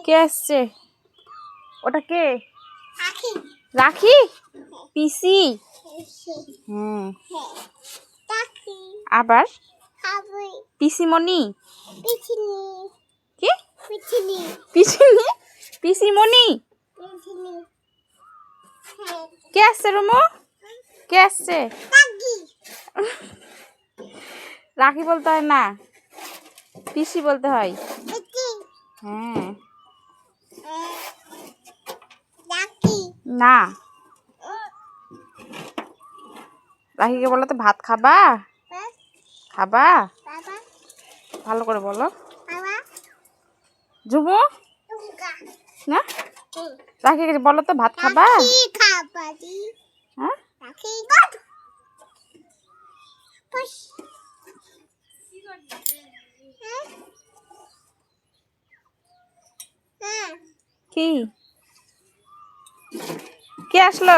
কে আসছে? ওটা কে? রাখি? পিসি? হুম। আবার পিসিমণি? কি পিসিনি? পিসিমণি? কে আসছে রুমু? কে আসছে? রাখি বলতে হয় না, পিসি বলতে হয়। হ্যাঁ। না, রাখিকে বলো তো ভাত খাবা? খাবা? ভালো করে বলো। ঝুমু না, রাখিকে বলো তো ভাত খাবা? হ্যাঁ, কি কে আসলো?